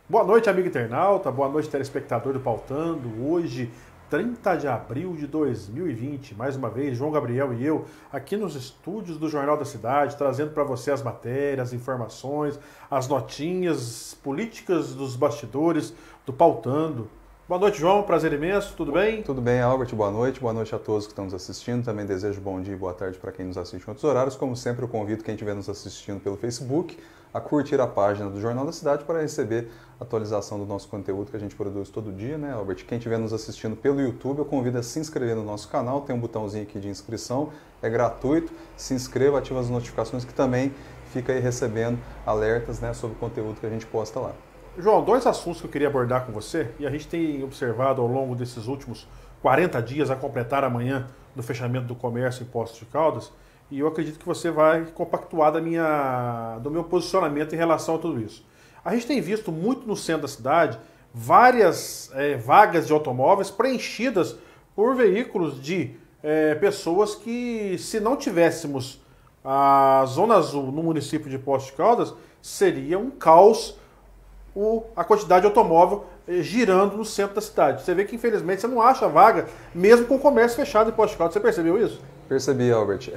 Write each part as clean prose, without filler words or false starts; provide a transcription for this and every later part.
Boa noite, amigo internauta, boa noite, telespectador do Pautando. Hoje, 30 de abril de 2020, mais uma vez, João Gabriel e eu, aqui nos estúdios do Jornal da Cidade, trazendo para você as matérias, as informações, as notinhas políticas dos bastidores do Pautando. Boa noite, João, prazer imenso, tudo bem? Tudo bem, Albert, boa noite a todos que estão nos assistindo. Também desejo bom dia e boa tarde para quem nos assiste em outros horários. Como sempre, eu convido quem estiver nos assistindo pelo Facebook a curtir a página do Jornal da Cidade para receber a atualização do nosso conteúdo que a gente produz todo dia, né, Albert? Quem estiver nos assistindo pelo YouTube, eu convido a se inscrever no nosso canal, tem um botãozinho aqui de inscrição, é gratuito, se inscreva, ativa as notificações que também fica aí recebendo alertas, né, sobre o conteúdo que a gente posta lá. João, dois assuntos que eu queria abordar com você, e a gente tem observado ao longo desses últimos 40 dias, a completar amanhã do fechamento do comércio em Poços de Caldas, e eu acredito que você vai compactuar do meu posicionamento em relação a tudo isso. A gente tem visto muito no centro da cidade várias vagas de automóveis preenchidas por veículos de pessoas que, se não tivéssemos a Zona Azul no município de Poços de Caldas, seria um caos a quantidade de automóvel girando no centro da cidade. Você vê que, infelizmente, você não acha vaga, mesmo com o comércio fechado em Poços de Caldas. Você percebeu isso? Percebi, Albert.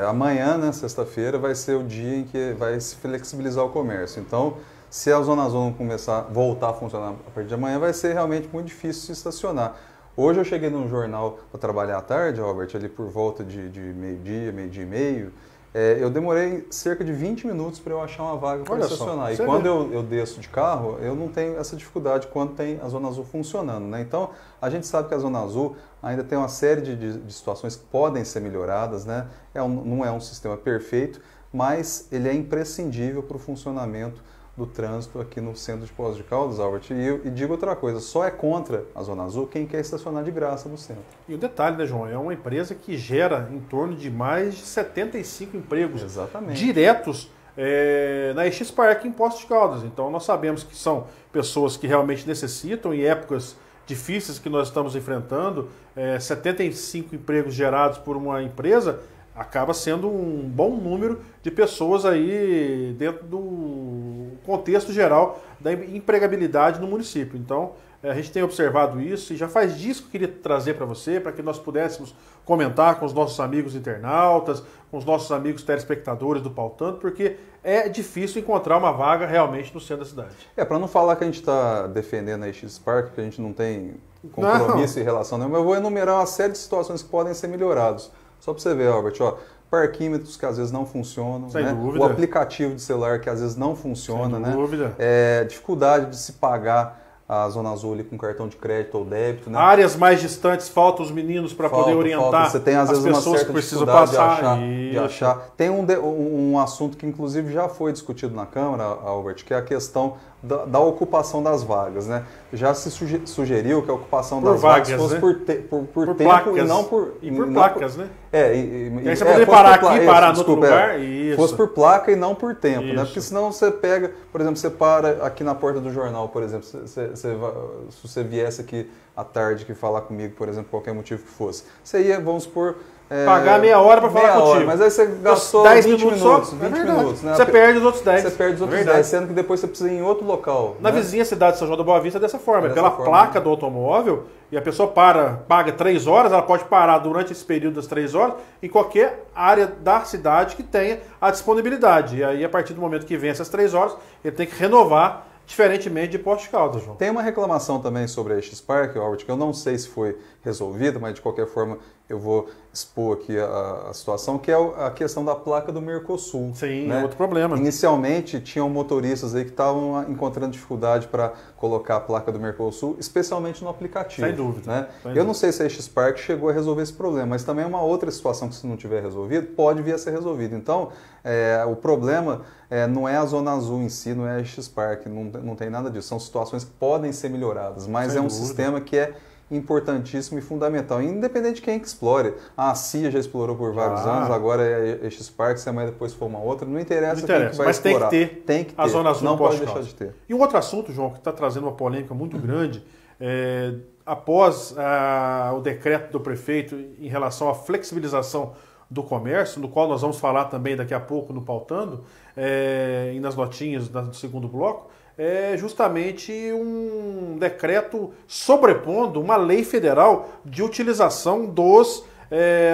Amanhã, né, sexta-feira, vai ser o dia em que vai se flexibilizar o comércio. Então, se a Zona Azul não voltar a funcionar a partir de amanhã, vai ser realmente muito difícil se estacionar. Hoje eu cheguei num jornal para trabalhar à tarde, Albert, ali por volta de meio-dia, meio-dia e meio. Eu demorei cerca de 20 minutos para eu achar uma vaga para estacionar. E quando eu desço de carro, eu não tenho essa dificuldade quando tem a Zona Azul funcionando, né? Então, a gente sabe que a Zona Azul ainda tem uma série de situações que podem ser melhoradas, né? Não é um sistema perfeito, mas ele é imprescindível para o funcionamento do trânsito aqui no centro de Poços de Caldas, Albert. E digo outra coisa, só é contra a Zona Azul quem quer estacionar de graça no centro. E o detalhe, né, João, é uma empresa que gera em torno de mais de 75 empregos diretos na EX Park em Poços de Caldas. Então nós sabemos que são pessoas que realmente necessitam, em épocas difíceis que nós estamos enfrentando, 75 empregos gerados por uma empresa acaba sendo um bom número de pessoas aí dentro do contexto geral da empregabilidade no município. Então, a gente tem observado isso e já faz dias que eu queria trazer para você, para que nós pudéssemos comentar com os nossos amigos internautas, com os nossos amigos telespectadores do Pautando, porque é difícil encontrar uma vaga realmente no centro da cidade. Para não falar que a gente está defendendo a EX Park, que a gente não tem compromisso em relação a nenhuma, eu vou enumerar uma série de situações que podem ser melhoradas. Só para você ver, Albert, parquímetros que às vezes não funcionam, sem né? dúvida. O aplicativo de celular que às vezes não funciona, sem dúvida. Né? Dificuldade de se pagar a Zona Azul ali com cartão de crédito ou débito, né? Áreas mais distantes, faltam os meninos para poder orientar. Você tem às vezes uma certa dificuldade de achar. Tem um assunto que inclusive já foi discutido na Câmara, Albert, que é a questão da ocupação das vagas, né? Já se sugeriu que a ocupação das vagas fosse, né? por tempo placas, e não por... E por placas, né? E aí você poderia parar aqui, parar no outro lugar. Isso. Fosse por placa e não por tempo, isso. Né? Porque senão você pega, por exemplo, você para aqui na porta do jornal, por exemplo, se você viesse aqui à tarde que falar comigo, por exemplo, qualquer motivo que fosse, você ia, vamos supor... pagar meia hora para falar contigo. Mas aí você gastou 10 20 minutos. 20 minutos, né? Você perde os outros 10. Você perde os outros 10, sendo que depois você precisa ir em outro local. Na vizinha cidade de São João da Boa Vista é dessa forma. Pela placa do automóvel, e a pessoa paga 3 horas, ela pode parar durante esse período das 3 horas em qualquer área da cidade que tenha a disponibilidade. E aí, a partir do momento que vence as 3 horas, ele tem que renovar, diferentemente de Poços de Caldas, João. Tem uma reclamação também sobre a EX Park, Albert, que eu não sei se foi resolvida, mas de qualquer forma eu vou expor aqui a situação, que é a questão da placa do Mercosul. Sim, né? É outro problema. Inicialmente tinham motoristas aí que estavam encontrando dificuldade para colocar a placa do Mercosul, especialmente no aplicativo. Sem dúvida. Né? Eu não sei se a EX Park chegou a resolver esse problema, mas também é uma outra situação que, se não tiver resolvido, pode vir a ser resolvido. Então, o problema não é a Zona Azul em si, não é a EX Park, não tem nada disso. São situações que podem ser melhoradas, mas Sem é um dúvida. sistema que é importantíssimo e fundamental, independente de quem que explore. A CIA já explorou por vários anos, agora é a X-Park, se amanhã depois for uma outra, não interessa quem que vai mas explorar. tem que ter. A Zona Azul não pode deixar de ter. E um outro assunto, João, que está trazendo uma polêmica muito grande, após o decreto do prefeito em relação à flexibilização do comércio, no qual nós vamos falar também daqui a pouco no Pautando, e nas notinhas do segundo bloco, é justamente um decreto sobrepondo uma lei federal de utilização dos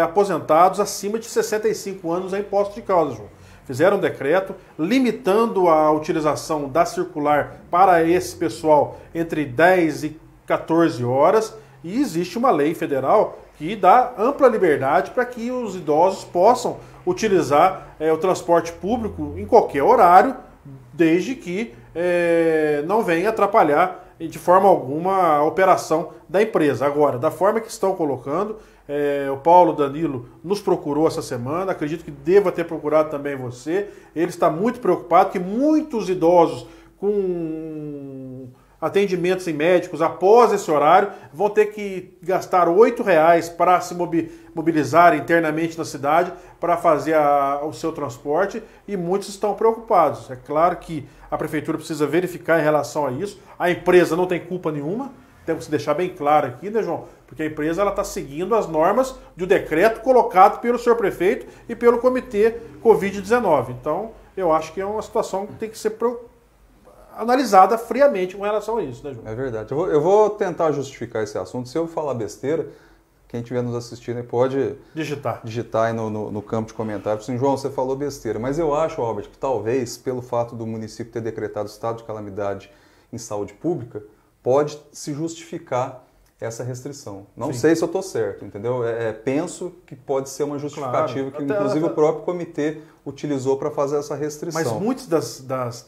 aposentados acima de 65 anos a imposto de causa, João. Fizeram um decreto limitando a utilização da circular para esse pessoal entre 10 e 14 horas, e existe uma lei federal que dá ampla liberdade para que os idosos possam utilizar o transporte público em qualquer horário, desde que não venha atrapalhar de forma alguma a operação da empresa. Agora, da forma que estão colocando, o Paulo Danilo nos procurou essa semana, acredito que deva ter procurado também você. Ele está muito preocupado que muitos idosos com atendimentos em médicos após esse horário vão ter que gastar R$8 para se mobilizar internamente na cidade para fazer o seu transporte, e muitos estão preocupados. É claro que a prefeitura precisa verificar em relação a isso. A empresa não tem culpa nenhuma, temos que deixar bem claro aqui, né, João? Porque a empresa está seguindo as normas do decreto colocado pelo senhor prefeito e pelo comitê Covid-19. Então, eu acho que é uma situação que tem que ser analisada friamente com relação a isso, né, João? É verdade. Eu vou tentar justificar esse assunto. Se eu falar besteira, quem estiver nos assistindo pode digitar aí no campo de comentários. Assim, João, você falou besteira. Mas eu acho, Albert, que talvez, pelo fato do município ter decretado estado de calamidade em saúde pública, pode se justificar essa restrição. Não sei se eu estou certo, entendeu? Penso que pode ser uma justificativa que, inclusive, o próprio comitê utilizou para fazer essa restrição. Mas muitas das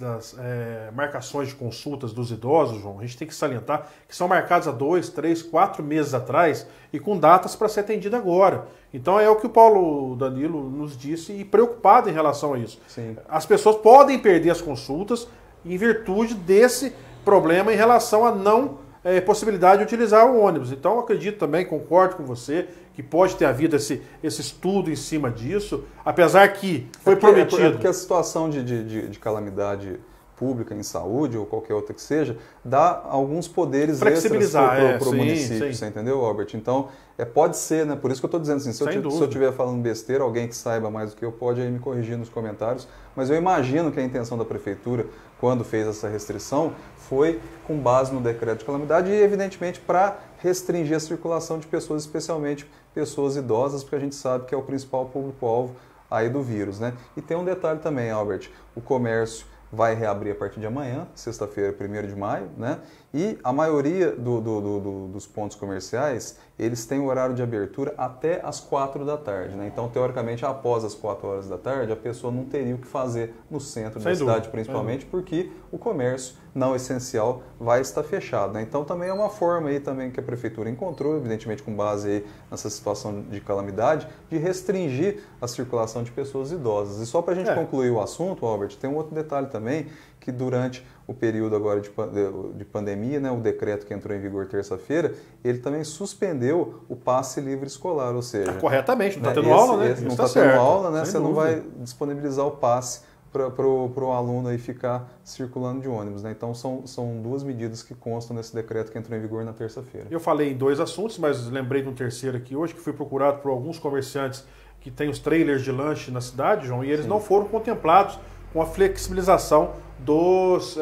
marcações de consultas dos idosos, João, a gente tem que salientar que são marcadas há 2, 3, 4 meses atrás e com datas para ser atendida agora. Então é o que o Paulo Danilo nos disse, e preocupado em relação a isso. Sim. As pessoas podem perder as consultas em virtude desse problema em relação a não possibilidade de utilizar o ônibus. Então, eu acredito também, concordo com você, que pode ter havido esse estudo em cima disso, apesar que foi prometido. Porque a situação de calamidade pública em saúde, ou qualquer outra que seja, dá alguns poderes extras para o município, você entendeu, Albert? Então, pode ser, né? Por isso que eu estou dizendo assim, se eu estiver falando besteira, alguém que saiba mais do que eu pode aí me corrigir nos comentários, mas eu imagino que a intenção da prefeitura, quando fez essa restrição, foi com base no decreto de calamidade e, evidentemente, para restringir a circulação de pessoas, especialmente pessoas idosas, porque a gente sabe que é o principal público-alvo aí do vírus, né? E tem um detalhe também, Albert, o comércio vai reabrir a partir de amanhã, sexta-feira, 1º de maio, né? E a maioria dos pontos comerciais, eles têm o horário de abertura até as 4 da tarde, né? Então, teoricamente, após as 4 horas da tarde, a pessoa não teria o que fazer no centro da cidade, principalmente, porque o comércio não essencial vai estar fechado, né? Então, também é uma forma aí também que a prefeitura encontrou, evidentemente com base aí nessa situação de calamidade, de restringir a circulação de pessoas idosas. E só para a gente concluir o assunto, Albert, tem um outro detalhe também, que durante o período agora de pandemia, né, o decreto que entrou em vigor terça-feira, ele também suspendeu o passe livre escolar, ou seja... corretamente, não está tendo aula, né? Não está tendo aula, né? Você não vai disponibilizar o passe para o aluno aí ficar circulando de ônibus, né? Então são duas medidas que constam nesse decreto que entrou em vigor na terça-feira. Eu falei em 2 assuntos, mas lembrei de um terceiro aqui hoje, que fui procurado por alguns comerciantes que têm os trailers de lanche na cidade, João, e eles não foram contemplados com a flexibilização dos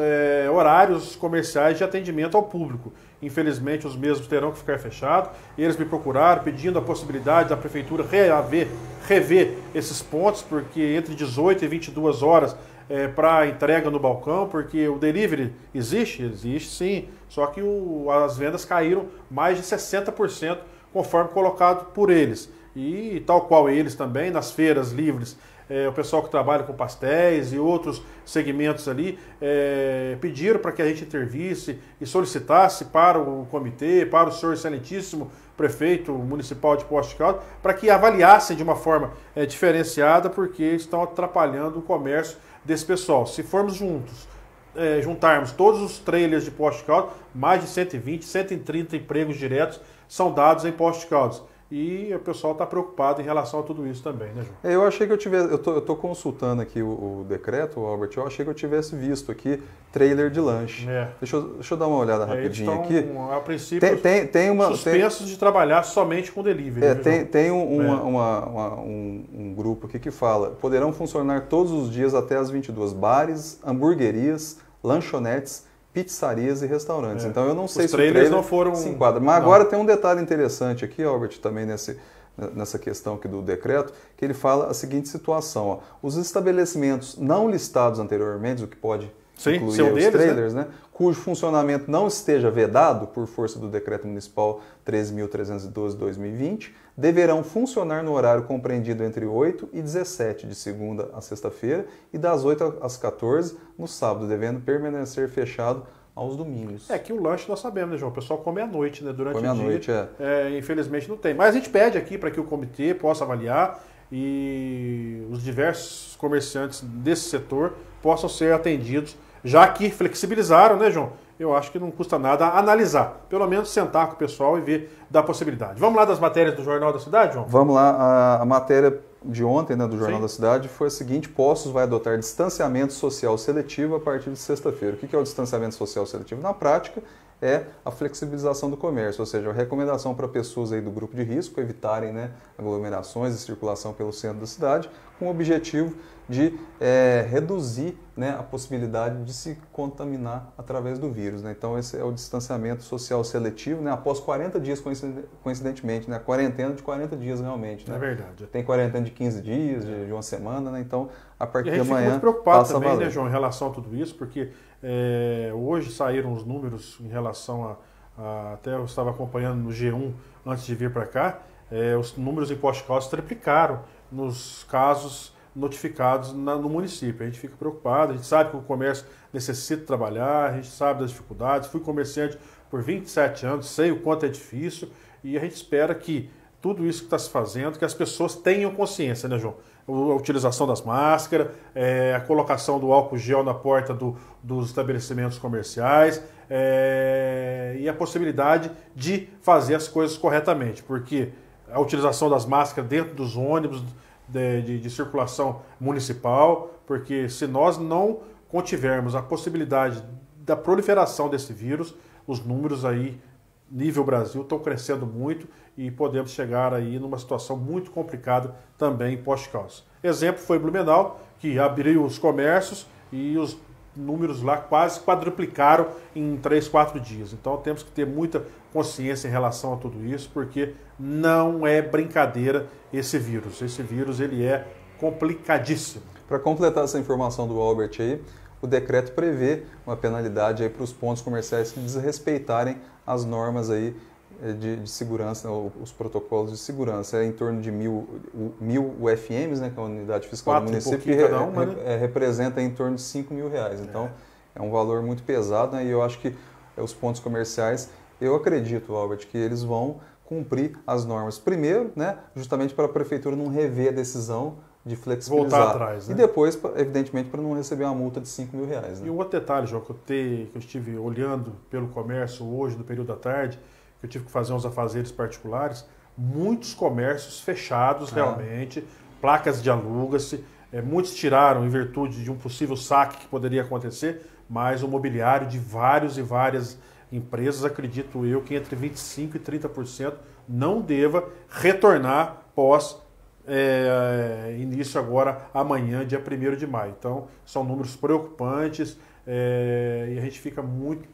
horários comerciais de atendimento ao público. Infelizmente, os mesmos terão que ficar fechados. Eles me procuraram pedindo a possibilidade da prefeitura rever esses pontos, porque entre 18 e 22 horas para entrega no balcão, porque o delivery existe sim, só que as vendas caíram mais de 60%, conforme colocado por eles. E tal qual eles também, nas feiras livres, o pessoal que trabalha com pastéis e outros segmentos ali pediram para que a gente intervisse e solicitasse para o comitê, para o senhor excelentíssimo prefeito municipal de Poços de Caldas, para que avaliassem de uma forma diferenciada, porque estão atrapalhando o comércio desse pessoal. Se formos juntarmos todos os trailers de Poços de Caldas, mais de 120, 130 empregos diretos são dados em Poços de Caldas. E o pessoal está preocupado em relação a tudo isso também, né, João? Eu achei que eu tivesse, eu tô consultando aqui o decreto, Albert, eu achei que eu tivesse visto aqui trailer de lanche. Deixa eu dar uma olhada rapidinho aqui. A princípio, suspensos de trabalhar somente com delivery. Tem um grupo aqui que fala, poderão funcionar todos os dias até as 22, bares, hamburguerias, lanchonetes, pizzarias e restaurantes. Então eu não sei se os trailers não foram se enquadra. Mas agora tem um detalhe interessante aqui, Albert, também nessa questão aqui do decreto, que ele fala a seguinte situação. Ó, os estabelecimentos não listados anteriormente, o que pode incluir os trailers, né? Cujo funcionamento não esteja vedado por força do Decreto Municipal 13.312/2020, deverão funcionar no horário compreendido entre 8 e 17, de segunda a sexta-feira, e das 8 às 14, no sábado, devendo permanecer fechado aos domingos. Que o lanche nós sabemos, né, João? O pessoal come à noite, né? Durante come o à dia. Noite, infelizmente não tem. Mas a gente pede aqui para que o comitê possa avaliar e os diversos comerciantes desse setor possam ser atendidos, já que flexibilizaram, né, João? Eu acho que não custa nada analisar. Pelo menos sentar com o pessoal e ver da possibilidade. Vamos lá das matérias do Jornal da Cidade, João? Vamos lá. A matéria de ontem, né, do Jornal da Cidade foi a seguinte: Poços vai adotar distanciamento social seletivo a partir de sexta-feira. O que é o distanciamento social seletivo? Na prática, é a flexibilização do comércio, ou seja, a recomendação para pessoas aí do grupo de risco evitarem, né, aglomerações e circulação pelo centro da cidade, com o objetivo de reduzir, né, a possibilidade de se contaminar através do vírus, né? Então esse é o distanciamento social seletivo, né, após 40 dias, coincidentemente, né, a quarentena de 40 dias realmente. Né? É verdade. Tem quarentena de 15 dias, de uma semana, né? Então a partir de amanhã. A gente fica muito preocupado também, né, João, em relação a tudo isso, porque hoje saíram os números em relação até eu estava acompanhando no G1 antes de vir para cá, os números em Poços de Caldas triplicaram nos casos notificados no município. A gente fica preocupado, a gente sabe que o comércio necessita trabalhar, a gente sabe das dificuldades. Fui comerciante por 27 anos, sei o quanto é difícil e a gente espera que tudo isso que está se fazendo, que as pessoas tenham consciência, né, João? A utilização das máscaras, a colocação do álcool gel na porta dos estabelecimentos comerciais e a possibilidade de fazer as coisas corretamente, porque a utilização das máscaras dentro dos ônibus de circulação municipal, porque se nós não contivermos a possibilidade da proliferação desse vírus, os números aí, nível Brasil, estão crescendo muito e podemos chegar aí numa situação muito complicada também em Poços de Caldas. Exemplo foi Blumenau, que abriu os comércios e os números lá quase quadruplicaram em 3, 4 dias. Então temos que ter muita consciência em relação a tudo isso, porque não é brincadeira esse vírus. Esse vírus ele é complicadíssimo. Para completar essa informação do Albert aí, o decreto prevê uma penalidade aí para os pontos comerciais que desrespeitarem as normas aí de segurança, né, os protocolos de segurança. É em torno de 1.000 UFMs, né, que é a unidade fiscal do município, que representa em torno de R$5.000. Então, é um valor muito pesado, né, e eu acho que os pontos comerciais, eu acredito, Albert, que eles vão cumprir as normas. Primeiro, né, justamente para a prefeitura não rever a decisão de flexibilizar. Voltar atrás, né? E depois, evidentemente, para não receber uma multa de R$5.000. Né? E um outro detalhe, João, que eu estive olhando pelo comércio hoje, no período da tarde, que eu tive que fazer uns afazeres particulares, muitos comércios fechados realmente, placas de aluga-se, muitos tiraram em virtude de um possível saque que poderia acontecer, mas o mobiliário de vários e várias empresas, acredito eu, que entre 25% e 30% não deva retornar pós início agora, amanhã, dia 1º de maio. Então, são números preocupantes e a gente fica muito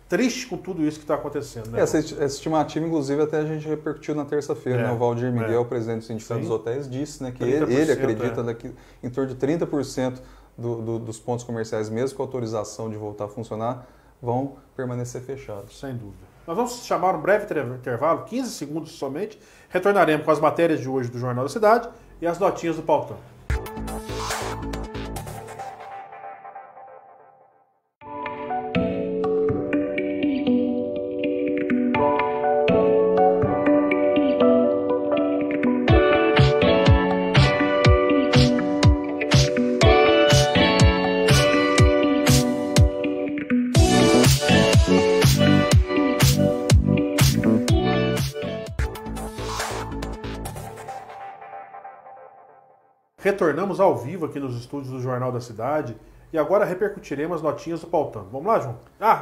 triste com tudo isso que está acontecendo. Né? Essa estimativa, inclusive, até a gente repercutiu na terça-feira. Né? O Valdir Miguel, presidente do Sindicato dos Hotéis, disse, né, que ele acredita que em torno de 30% dos pontos comerciais, mesmo com autorização de voltar a funcionar, vão permanecer fechados. Sem dúvida. Nós vamos chamar um breve intervalo, 15 segundos somente. Retornaremos com as matérias de hoje do Jornal da Cidade e as notinhas do Pautão. Retornamos ao vivo aqui nos estúdios do Jornal da Cidade e agora repercutiremos as notinhas do Pautano. Vamos lá, João?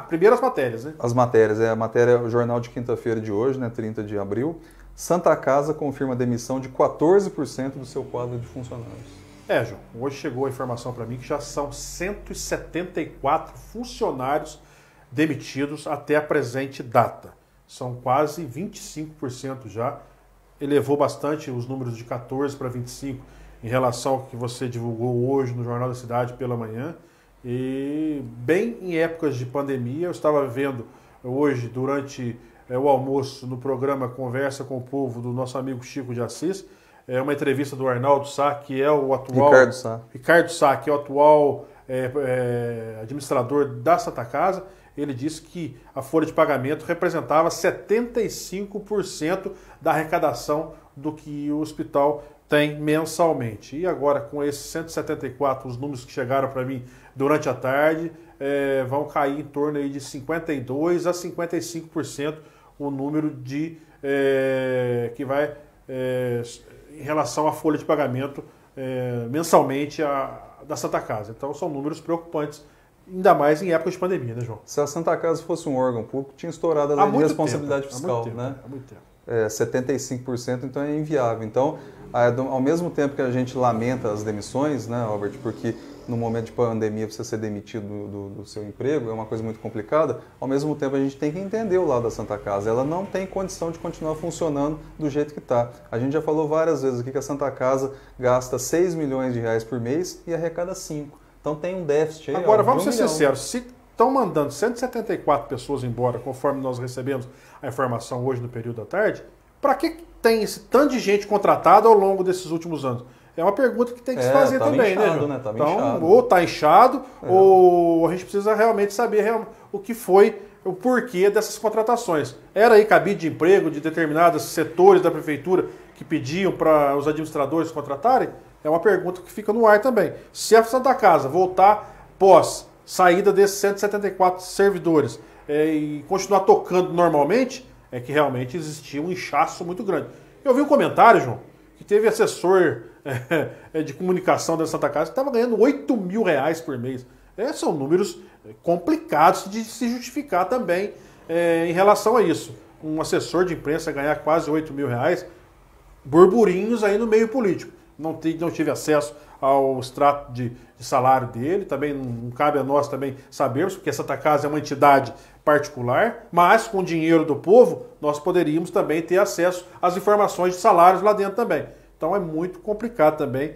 Primeiro as matérias, né? As matérias, a matéria é o jornal de quinta-feira de hoje, né, 30 de abril. Santa Casa confirma a demissão de 14% do seu quadro de funcionários. João, hoje chegou a informação para mim que já são 174 funcionários demitidos até a presente data. São quase 25% já. Elevou bastante os números de 14 para 25 em relação ao que você divulgou hoje no Jornal da Cidade pela manhã. E bem em épocas de pandemia, eu estava vendo hoje, durante o almoço, no programa Conversa com o Povo, do nosso amigo Chico de Assis, uma entrevista do Arnaldo Sá, que é o atual... Ricardo Sá, que é o atual administrador da Santa Casa. Ele disse que a folha de pagamento representava 75% da arrecadação do que o hospital tem mensalmente. E agora, com esses 174, os números que chegaram para mim durante a tarde, vão cair em torno aí de 52% a 55% o número de que vai em relação à folha de pagamento mensalmente da Santa Casa. Então, são números preocupantes, ainda mais em época de pandemia, né, João? Se a Santa Casa fosse um órgão público, tinha estourado a lei de responsabilidade fiscal, né? Há muito tempo. 75%, então é inviável. Então, ao mesmo tempo que a gente lamenta as demissões, né, Albert, porque no momento de pandemia você ser demitido do seu emprego é uma coisa muito complicada, ao mesmo tempo a gente tem que entender o lado da Santa Casa. Ela não tem condição de continuar funcionando do jeito que está. A gente já falou várias vezes aqui que a Santa Casa gasta 6 milhões de reais por mês e arrecada 5. Então tem um déficit aí. Agora, vamos ser sinceros, se estão mandando 174 pessoas embora, conforme nós recebemos a informação hoje no período da tarde, para que tem esse tanto de gente contratada ao longo desses últimos anos? É uma pergunta que tem que se fazer também, inchado, né? Então, inchado. Ou está inchado, ou a gente precisa realmente saber o que foi, o porquê dessas contratações. Era aí cabide de emprego de determinados setores da prefeitura que pediam para os administradores contratarem? É uma pergunta que fica no ar também. Se a Santa Casa voltar pós saída desses 174 servidores e continuar tocando normalmente, é que realmente existia um inchaço muito grande. Eu vi um comentário, João, que teve assessor de comunicação da Santa Casa que estava ganhando R$8 mil por mês. São números complicados de se justificar também em relação a isso. Um assessor de imprensa ganhar quase R$8 mil, burburinhos aí no meio político. Não tive acesso ao extrato de salário dele, também não cabe a nós também sabermos, porque a Santa Casa é uma entidade particular, mas com o dinheiro do povo nós poderíamos também ter acesso às informações de salários lá dentro também. Então é muito complicado também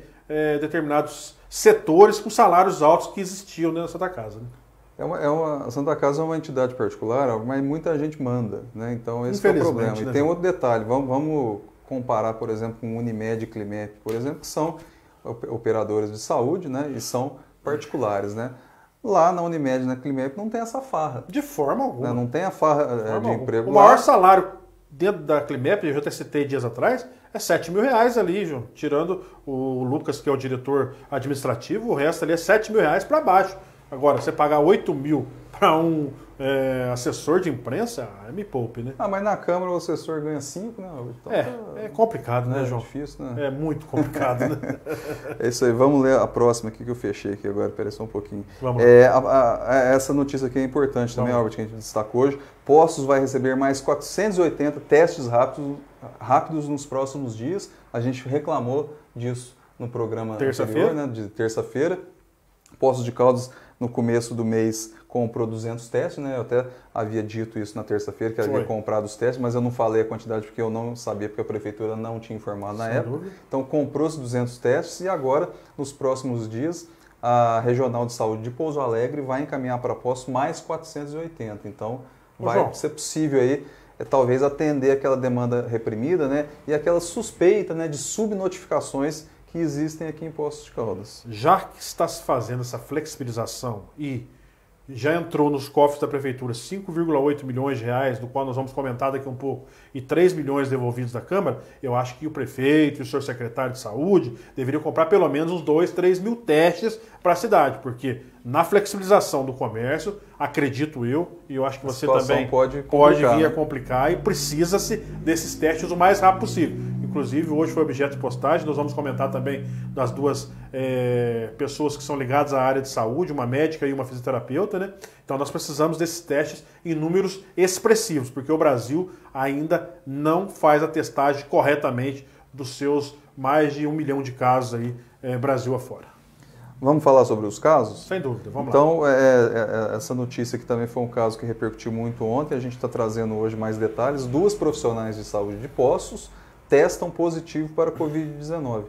determinados setores com salários altos que existiam dentro da Santa Casa, né? A Santa Casa é uma entidade particular, mas muita gente manda, né? Então esse é o problema. E tem outro detalhe, vamos comparar, por exemplo, com Unimed e Climep, por exemplo, que são operadores de saúde, né? E são particulares, né? Lá na Unimed e na Climep não tem essa farra. De forma alguma. Não tem a farra de emprego. O maior salário dentro da Climep, eu já até citei dias atrás, é R$7 mil ali, João. Tirando o Lucas, que é o diretor administrativo, o resto ali é R$7 mil para baixo. Agora, você pagar 8 mil para um assessor de imprensa, me poupe, né? Mas na Câmara o assessor ganha 5, né? Então, é complicado, né, João? É difícil, né? É muito complicado, né? É isso aí. Vamos ler a próxima aqui que eu fechei aqui agora. Espera só um pouquinho. Vamos essa notícia aqui é importante também, Albert, que a gente destacou hoje. Postos vai receber mais 480 testes rápidos nos próximos dias. A gente reclamou disso no programa anterior, né, de terça-feira. Postos de Caldas, no começo do mês, comprou 200 testes, né? Eu até havia dito isso na terça-feira, que havia comprado os testes, mas eu não falei a quantidade porque eu não sabia, porque a prefeitura não tinha informado na época. Dúvida. Então, comprou os 200 testes e agora, nos próximos dias, a Regional de Saúde de Pouso Alegre vai encaminhar para postos mais 480. Então, vai ser possível aí, talvez, atender aquela demanda reprimida, né? E aquela suspeita, né, de subnotificações que existem aqui em Poços de Caldas. Já que está se fazendo essa flexibilização e já entrou nos cofres da Prefeitura 5,8 milhões de reais, do qual nós vamos comentar daqui um pouco, e 3 milhões devolvidos da Câmara, eu acho que o prefeito e o senhor secretário de Saúde deveriam comprar pelo menos uns 2, 3 mil testes para a cidade, porque na flexibilização do comércio, acredito eu, e eu acho que você também pode vir a complicar, e precisa-se desses testes o mais rápido possível. inclusive hoje foi objeto de postagem. Nós vamos comentar também das duas pessoas que são ligadas à área de saúde, uma médica e uma fisioterapeuta, né? Então nós precisamos desses testes em números expressivos, porque o Brasil ainda não faz a testagem corretamente dos seus mais de 1 milhão de casos aí, Brasil afora. Vamos falar sobre os casos? Sem dúvida, vamos lá. Então, essa notícia aqui também foi um caso que repercutiu muito ontem, a gente está trazendo hoje mais detalhes. 2 profissionais de saúde de Poços testam positivo para a Covid-19.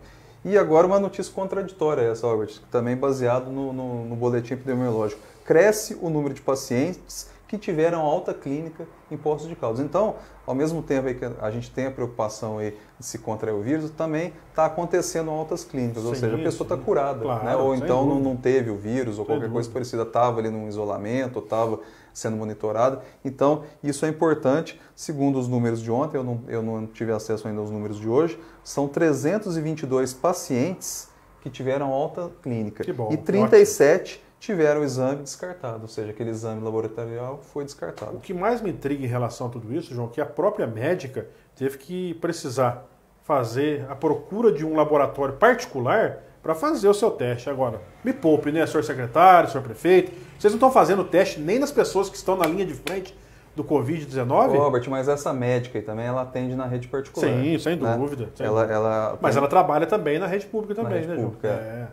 E agora uma notícia contraditória essa, Albert, também baseado no boletim epidemiológico. Cresce o número de pacientes que tiveram alta clínica em Poços de Caldas. Então, ao mesmo tempo aí que a gente tem a preocupação aí de se contrair o vírus, também está acontecendo altas clínicas, ou seja, a pessoa está curada, claro, né? Ou então não teve o vírus, ou qualquer coisa parecida, estava ali num isolamento, ou estava sendo monitorado. Então, isso é importante. Segundo os números de ontem, eu não tive acesso ainda aos números de hoje, são 322 pacientes que tiveram alta clínica. Que bom, e 37 tiveram o exame descartado, ou seja, aquele exame laboratorial foi descartado. O que mais me intriga em relação a tudo isso, João, é que a própria médica teve que precisar fazer a procura de um laboratório particular para fazer o seu teste. Agora, me poupe, né, senhor secretário, senhor prefeito, vocês não estão fazendo teste nem nas pessoas que estão na linha de frente do Covid-19? Robert, mas essa médica aí também, ela atende na rede particular. Sim, sem dúvida. Né? Mas ela trabalha também na rede pública também, rede né, pública,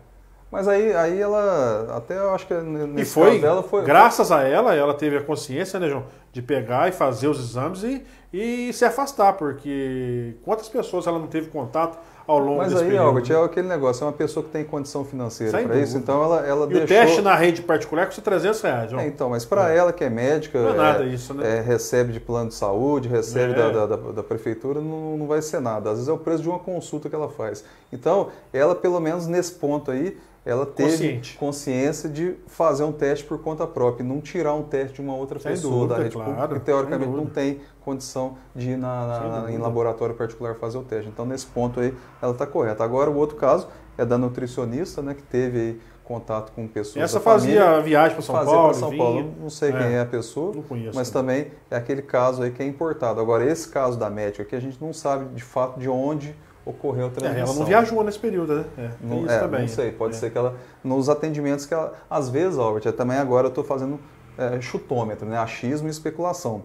Mas aí ela, até eu acho que nesse caso dela foi... graças a ela teve a consciência, né, João, de pegar e fazer os exames e se afastar, porque quantas pessoas ela não teve contato ao longo desse período? Mas aí, Albert, é aquele negócio, é uma pessoa que tem condição financeira para isso, então ela deixou... E o teste na rede particular custa R$300, João. Então, mas para ela que é médica, não é nada isso, né? Recebe de plano de saúde, recebe da prefeitura, não vai ser nada. Às vezes é o preço de uma consulta que ela faz. Então, ela pelo menos nesse ponto aí, ela teve consciência de fazer um teste por conta própria e não tirar um teste de uma outra pessoa da rede pública, que teoricamente não tem condição de ir em laboratório particular fazer o teste. Então, nesse ponto aí, ela está correta. Agora, o outro caso é da nutricionista, né, que teve aí contato com pessoas Essa fazia a viagem para São Paulo. Não sei quem é a pessoa, mas também é aquele caso aí que é importado. Agora, esse caso da médica aqui, a gente não sabe de fato de onde ocorreu a transmissão. Ela não viajou nesse período, né? Isso também. Não sei, pode ser que ela, nos atendimentos que ela, às vezes, Albert, também agora eu estou fazendo chutômetro, né? Achismo e especulação.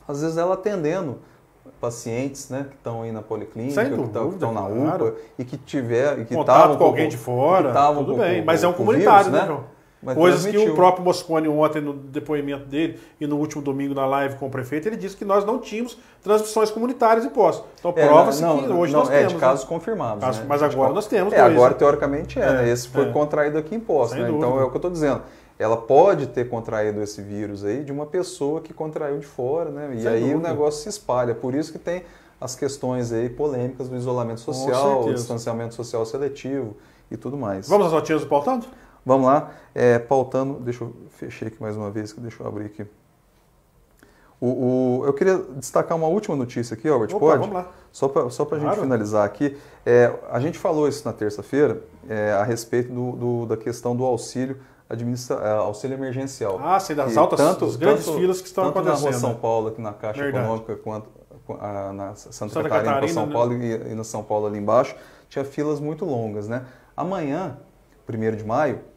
Às vezes ela atendendo pacientes, né, que estão aí na policlínica, que estão na UPA e que contato com alguém de fora, tudo bem, mas é um comunitário, né, João? Coisas que o próprio Mosconi ontem no depoimento dele e no último domingo na live com o prefeito, ele disse que nós não tínhamos transmissões comunitárias em Poços. Então prova-se que hoje nós temos. De casos confirmados. Né? Mas agora nós temos. Agora teoricamente né? Esse foi contraído aqui em Poços. Né? Então é o que eu estou dizendo. Ela pode ter contraído esse vírus aí de uma pessoa que contraiu de fora, né? E aí o negócio se espalha. Por isso que tem as questões aí polêmicas do isolamento social, o distanciamento social seletivo e tudo mais. Vamos às notícias do Pautando? Vamos lá, pautando, deixa eu fechar aqui mais uma vez, deixa eu abrir aqui. Eu queria destacar uma última notícia aqui, Albert, pode? Vamos lá. Só para a gente finalizar aqui. A gente falou isso na terça-feira a respeito da questão do auxílio emergencial. Sim, das das grandes filas que estão acontecendo. Tanto na Rua São Paulo, aqui na Caixa Econômica, quanto na Santa Catarina para São Paulo e na São Paulo ali embaixo, tinha filas muito longas, né? Amanhã, 1º de maio,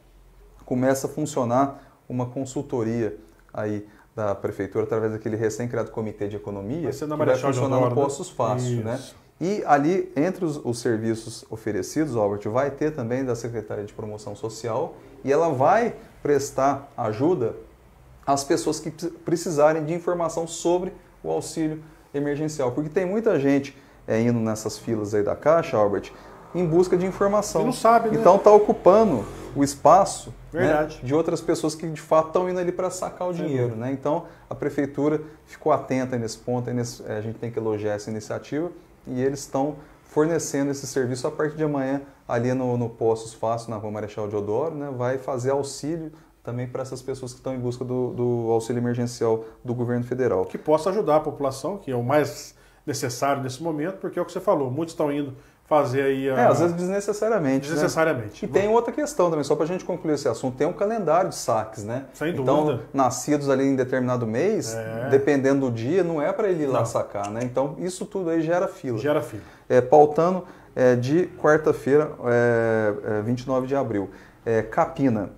começa a funcionar uma consultoria aí da prefeitura através daquele recém-criado comitê de economia que vai funcionar no Poços Fácil, né? E ali, entre os serviços oferecidos, Albert, vai ter também da Secretaria de Promoção Social e ela vai prestar ajuda às pessoas que precisarem de informação sobre o auxílio emergencial. Porque tem muita gente indo nessas filas aí da Caixa, Albert, em busca de informação. E não sabe, né? Então está ocupando o espaço, né, de outras pessoas que de fato estão indo ali para sacar o dinheiro. Né? Então a prefeitura ficou atenta nesse ponto, a gente tem que elogiar essa iniciativa e eles estão fornecendo esse serviço a partir de amanhã ali no Poços Fácil, na Rua Marechal Deodoro, né, vai fazer auxílio também para essas pessoas que estão em busca do auxílio emergencial do governo federal. Que possa ajudar a população, que é o mais necessário nesse momento, porque é o que você falou, muitos estão indo fazer aí às vezes desnecessariamente. Desnecessariamente. Né? E tem outra questão também, só para a gente concluir esse assunto, tem um calendário de saques, né? Sem dúvida. Então, nascidos ali em determinado mês, dependendo do dia, não é para ele ir lá sacar, né? Então, isso tudo aí gera fila. Gera fila. Pautando de quarta-feira, 29 de abril. Capina.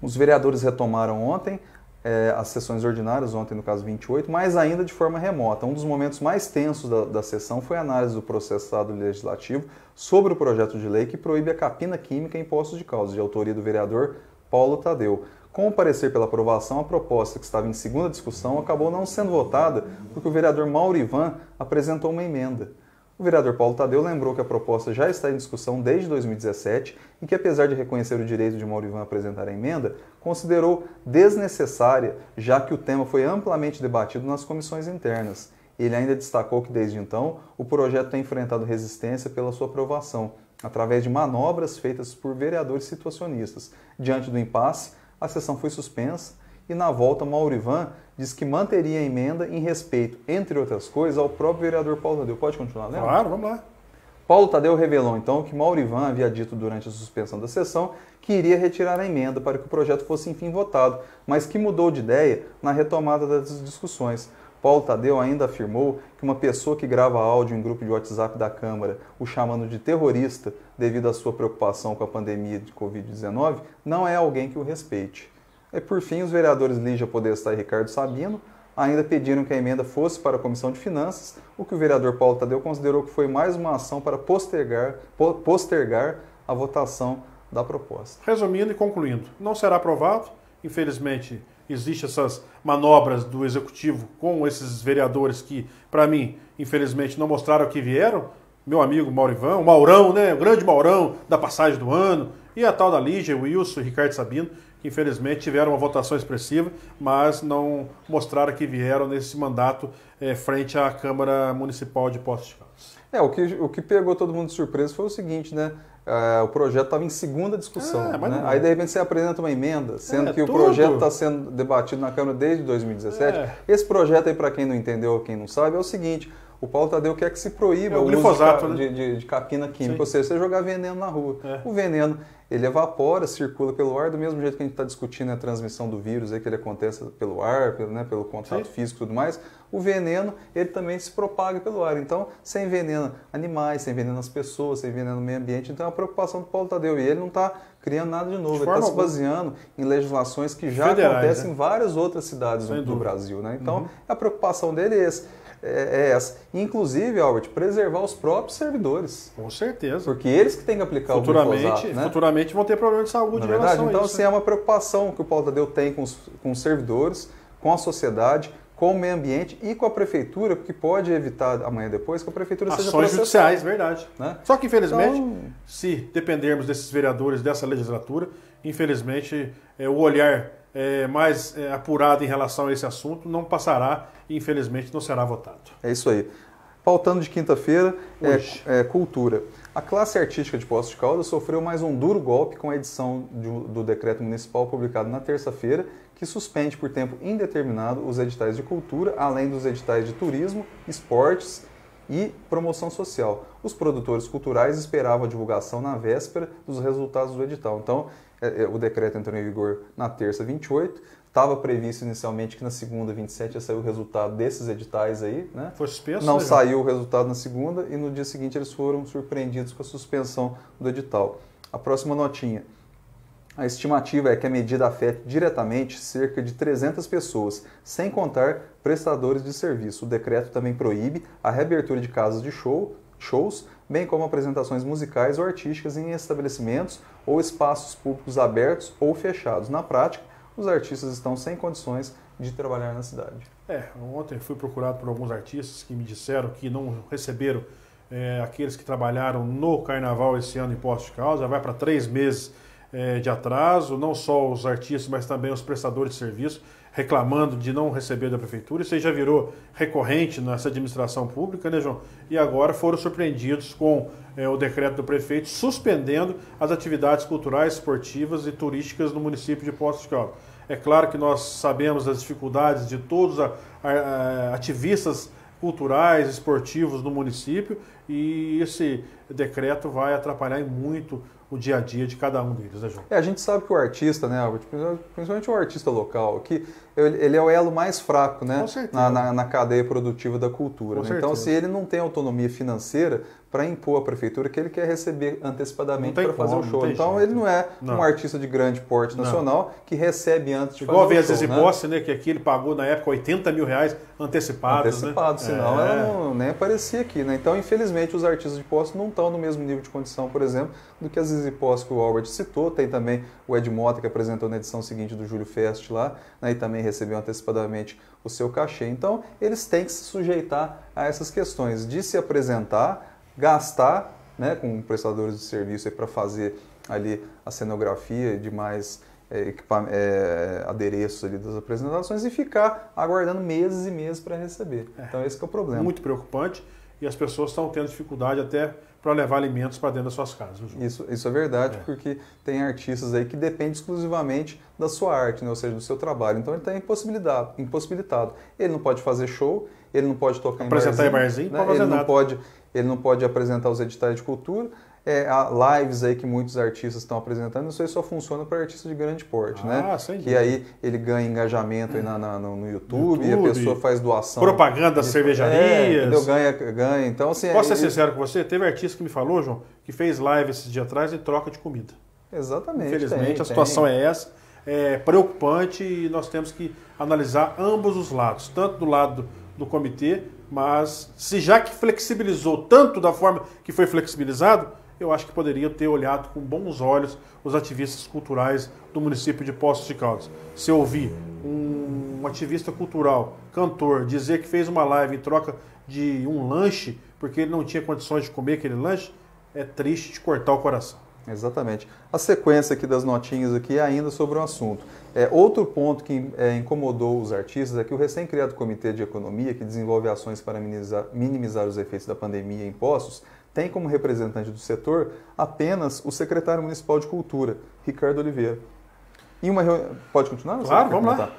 Os vereadores retomaram ontem as sessões ordinárias, ontem no caso 28, mas ainda de forma remota. Um dos momentos mais tensos da sessão foi a análise do processado legislativo sobre o projeto de lei que proíbe a capina química em postos de causa, de autoria do vereador Paulo Tadeu. Com o parecer pela aprovação, a proposta que estava em segunda discussão acabou não sendo votada porque o vereador Maurivan apresentou uma emenda. O vereador Paulo Tadeu lembrou que a proposta já está em discussão desde 2017 e que, apesar de reconhecer o direito de Maurivan apresentar a emenda, considerou desnecessária, já que o tema foi amplamente debatido nas comissões internas. Ele ainda destacou que, desde então, o projeto tem enfrentado resistência pela sua aprovação, através de manobras feitas por vereadores situacionistas. Diante do impasse, a sessão foi suspensa e, na volta, Maurivan disse que manteria a emenda em respeito, entre outras coisas, ao próprio vereador Paulo Tadeu. Pode continuar, né? Claro, vamos lá. Paulo Tadeu revelou, então, que Maurivan havia dito durante a suspensão da sessão que iria retirar a emenda para que o projeto fosse, enfim, votado, mas que mudou de ideia na retomada das discussões. Paulo Tadeu ainda afirmou que uma pessoa que grava áudio em grupo de WhatsApp da Câmara, o chamando de terrorista devido à sua preocupação com a pandemia de Covid-19, não é alguém que o respeite. E, por fim, os vereadores Lígia Podestá e Ricardo Sabino ainda pediram que a emenda fosse para a Comissão de Finanças, o que o vereador Paulo Tadeu considerou que foi mais uma ação para postergar a votação da proposta. Resumindo e concluindo, não será aprovado. Infelizmente, existem essas manobras do Executivo com esses vereadores que, para mim, infelizmente, não mostraram o que vieram. Meu amigo Maurivan, o Maurão, né? O grande Maurão da passagem do ano, e a tal da Lígia, o Wilson e Ricardo Sabino, que infelizmente tiveram uma votação expressiva, mas não mostraram que vieram nesse mandato frente à Câmara Municipal de Poços de Caldas. O que pegou todo mundo de surpresa foi o seguinte, né? O projeto estava em segunda discussão. Né? Aí, de repente, você apresenta uma emenda, sendo que o projeto está sendo debatido na Câmara desde 2017. Esse projeto aí, para quem não entendeu ou quem não sabe, é o seguinte: o Paulo Tadeu quer que se proíba o uso de capina química, ou seja, você jogar veneno na rua. O veneno, ele evapora, circula pelo ar, do mesmo jeito que a gente está discutindo a transmissão do vírus, aí, que ele acontece pelo ar, pelo contato físico e tudo mais. O veneno, ele também se propaga pelo ar. Então, você envenena animais, você envenena as pessoas, você envenena o meio ambiente. Então, é uma preocupação do Paulo Tadeu. E ele não está criando nada de novo. Ele está se baseando em legislações que já acontecem em várias outras cidades do Brasil. Né? Então, a preocupação dele é essa. Inclusive, Albert, preservar os próprios servidores. Com certeza. Porque eles que têm que aplicar o glifosato, né? Futuramente vão ter problema de saúde. Na verdade, então, assim, é uma preocupação que o Paulo Tadeu tem com os servidores, com a sociedade, com o meio ambiente e com a prefeitura, porque pode evitar amanhã depois que a prefeitura seja processada. Ações judiciais, verdade. Né? Só que, infelizmente, se dependermos desses vereadores, dessa legislatura, infelizmente, o olhar mais apurado em relação a esse assunto não passará e, infelizmente, não será votado. É isso aí. Pautando de quinta-feira, cultura. A classe artística de Poços de Caldas sofreu mais um duro golpe com a edição do decreto municipal publicado na terça-feira, que suspende por tempo indeterminado os editais de cultura, além dos editais de turismo, esportes e promoção social. Os produtores culturais esperavam a divulgação na véspera dos resultados do edital. Então, o decreto entrou em vigor na terça, 28. Estava previsto inicialmente que na segunda, 27, ia sair o resultado desses editais aí, né? Foi suspenso? Não saiu o resultado na segunda e no dia seguinte eles foram surpreendidos com a suspensão do edital. A próxima notinha. A estimativa é que a medida afete diretamente cerca de 300 pessoas, sem contar prestadores de serviço. O decreto também proíbe a reabertura de casas de shows, bem como apresentações musicais ou artísticas em estabelecimentos ou espaços públicos abertos ou fechados. Na prática, os artistas estão sem condições de trabalhar na cidade. Ontem fui procurado por alguns artistas que me disseram que não receberam aqueles que trabalharam no Carnaval esse ano em Poços de Caldas, já vai para 3 meses de atraso, não só os artistas, mas também os prestadores de serviço, reclamando de não receber da prefeitura. Isso aí já virou recorrente nessa administração pública, né, João? E agora foram surpreendidos com o decreto do prefeito suspendendo as atividades culturais, esportivas e turísticas no município de Poços de Caldas. É claro que nós sabemos das dificuldades de todos os ativistas culturais, esportivos no município, e esse decreto vai atrapalhar muito o dia a dia de cada um deles, né, João? A gente sabe que o artista, né, Albert, principalmente o artista local, que ele é o elo mais fraco, né, na cadeia produtiva da cultura. Né? Então, se ele não tem autonomia financeira para impor à prefeitura que ele quer receber antecipadamente para fazer o show. Então, ele não é um artista de grande porte nacional que recebe antes de fazer o show. Igual a Zizi Posse, né, que aqui ele pagou na época 80 mil reais antecipados. Antecipados, né? Senão ela nem aparecia aqui. Né? Então, infelizmente, os artistas de Posse não estão no mesmo nível de condição, por exemplo, do que a Zizi Posse que o Albert citou. Tem também o Ed Mota, que apresentou na edição seguinte do Júlio Fest lá, né, e também recebeu antecipadamente o seu cachê. Então, eles têm que se sujeitar a essas questões de se apresentar, gastar, né, com prestadores de serviço para fazer ali a cenografia e demais adereços ali das apresentações e ficar aguardando meses e meses para receber. Então esse que é o problema. Muito preocupante e as pessoas estão tendo dificuldade até para levar alimentos para dentro das suas casas. Isso é verdade, porque tem artistas aí que dependem exclusivamente da sua arte, né, ou seja, do seu trabalho. Então ele está impossibilitado. Ele não pode fazer show, ele não pode tocar apresentar em barzinho, né? Ele não pode apresentar os editais de cultura. Há lives aí que muitos artistas estão apresentando, isso aí só funciona para artistas de grande porte, né? Que aí ele ganha engajamento aí no YouTube, e a pessoa faz doação. Propaganda das cervejarias. Ganha. Então, assim, posso ser sincero com você? Teve artista que me falou, João, que fez live esses dias atrás em troca de comida. Exatamente. Infelizmente, a situação é essa. É preocupante e nós temos que analisar ambos os lados, tanto do lado do comitê, mas se já que flexibilizou tanto da forma que foi flexibilizado, eu acho que poderia ter olhado com bons olhos os ativistas culturais do município de Poços de Caldas. Se eu ouvir um ativista cultural, cantor, dizer que fez uma live em troca de um lanche, porque ele não tinha condições de comer aquele lanche, é triste de cortar o coração. Exatamente. A sequência aqui das notinhas aqui é ainda sobre o assunto. Outro ponto que incomodou os artistas é que o recém-criado Comitê de Economia, que desenvolve ações para minimizar os efeitos da pandemia em Poços, tem como representante do setor apenas o secretário municipal de Cultura, Ricardo Oliveira. Pode continuar? Claro, vamos lá.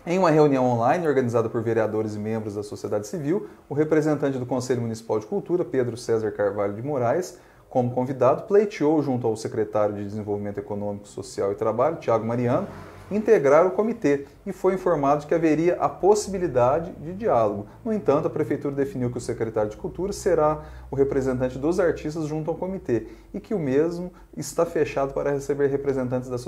Em uma reunião online organizada por vereadores e membros da sociedade civil, o representante do Conselho Municipal de Cultura, Pedro César Carvalho de Moraes, como convidado, pleiteou junto ao secretário de Desenvolvimento Econômico, Social e Trabalho, Tiago Mariano, integrar o comitê e foi informado de que haveria a possibilidade de diálogo. No entanto, a Prefeitura definiu que o secretário de Cultura será o representante dos artistas junto ao comitê e que o mesmo está fechado para receber representantes da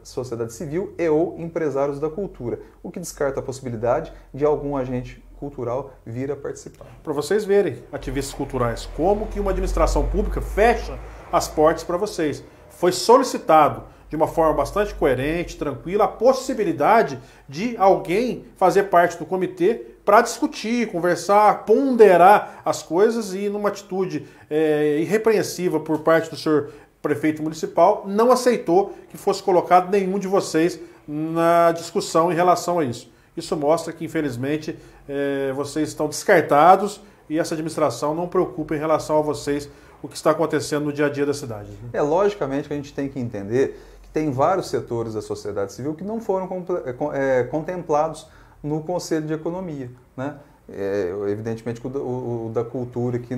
sociedade civil e ou empresários da cultura, o que descarta a possibilidade de algum agente cultural vir a participar. Para vocês verem, ativistas culturais, como que uma administração pública fecha as portas para vocês. Foi solicitado de uma forma bastante coerente, tranquila, a possibilidade de alguém fazer parte do comitê para discutir, conversar, ponderar as coisas e numa atitude irrepreensiva por parte do senhor prefeito municipal, não aceitou que fosse colocado nenhum de vocês na discussão em relação a isso. Isso mostra que, infelizmente, vocês estão descartados e essa administração não preocupa em relação a vocês o que está acontecendo no dia a dia da cidade. Logicamente que a gente tem que entender que tem vários setores da sociedade civil que não foram contemplados no Conselho de Economia, né? Evidentemente que o da cultura aqui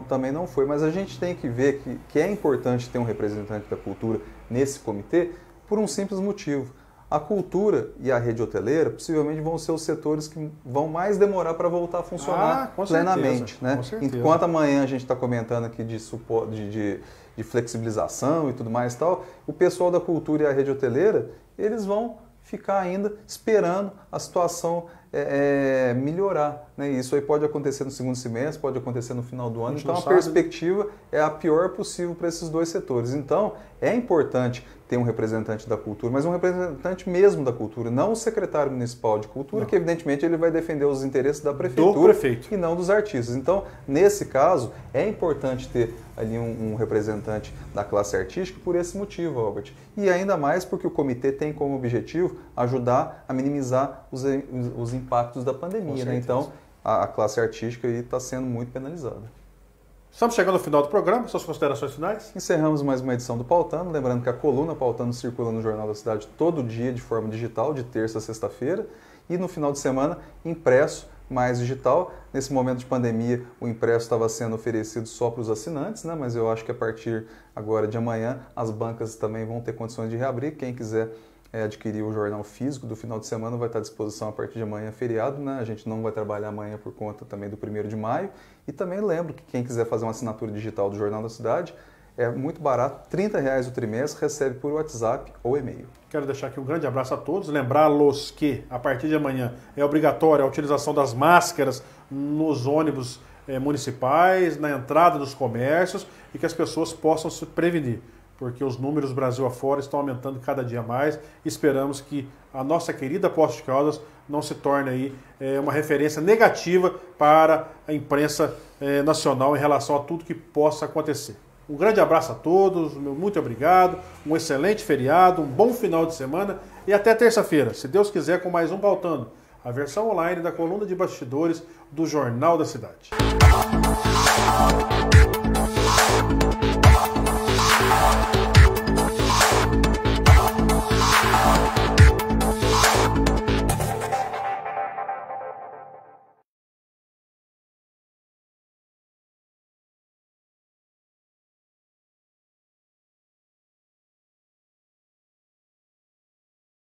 também não foi, mas a gente tem que ver que é importante ter um representante da cultura nesse comitê por um simples motivo. A cultura e a rede hoteleira possivelmente vão ser os setores que vão mais demorar para voltar a funcionar plenamente. Né? Enquanto amanhã a gente está comentando aqui de flexibilização e tudo mais e tal, o pessoal da cultura e a rede hoteleira, eles vão ficar ainda esperando a situação melhorar. Né? Isso aí pode acontecer no segundo semestre, pode acontecer no final do ano. Então a perspectiva é a pior possível para esses dois setores. Então é importante ter um representante da cultura, mas um representante mesmo da cultura, não o secretário municipal de cultura, que evidentemente ele vai defender os interesses da prefeitura e não dos artistas. Então, nesse caso, é importante ter ali um representante da classe artística por esse motivo, Albert. E ainda mais porque o comitê tem como objetivo ajudar a minimizar os impactos da pandemia. Né? Então, a classe artística está sendo muito penalizada. Estamos chegando ao final do programa, suas considerações finais? Encerramos mais uma edição do Pautando, lembrando que a coluna Pautando circula no Jornal da Cidade todo dia de forma digital, de terça a sexta-feira, e no final de semana impresso mais digital. Nesse momento de pandemia, o impresso estava sendo oferecido só para os assinantes, né? Mas eu acho que a partir agora de amanhã as bancas também vão ter condições de reabrir. Quem quiser adquirir o jornal físico do final de semana vai estar à disposição a partir de amanhã, feriado, né? A gente não vai trabalhar amanhã por conta também do 1º de maio. E também lembro que quem quiser fazer uma assinatura digital do Jornal da Cidade, é muito barato, R$30 o trimestre, recebe por WhatsApp ou e-mail. Quero deixar aqui um grande abraço a todos, lembrá-los que a partir de amanhã é obrigatória a utilização das máscaras nos ônibus municipais, na entrada dos comércios e que as pessoas possam se prevenir, porque os números Brasil afora estão aumentando cada dia mais. Esperamos que a nossa querida Poços de Caldas não se torne aí uma referência negativa para a imprensa nacional em relação a tudo que possa acontecer. Um grande abraço a todos, muito obrigado, um excelente feriado, um bom final de semana e até terça-feira, se Deus quiser, com mais um Pautando, a versão online da coluna de bastidores do Jornal da Cidade.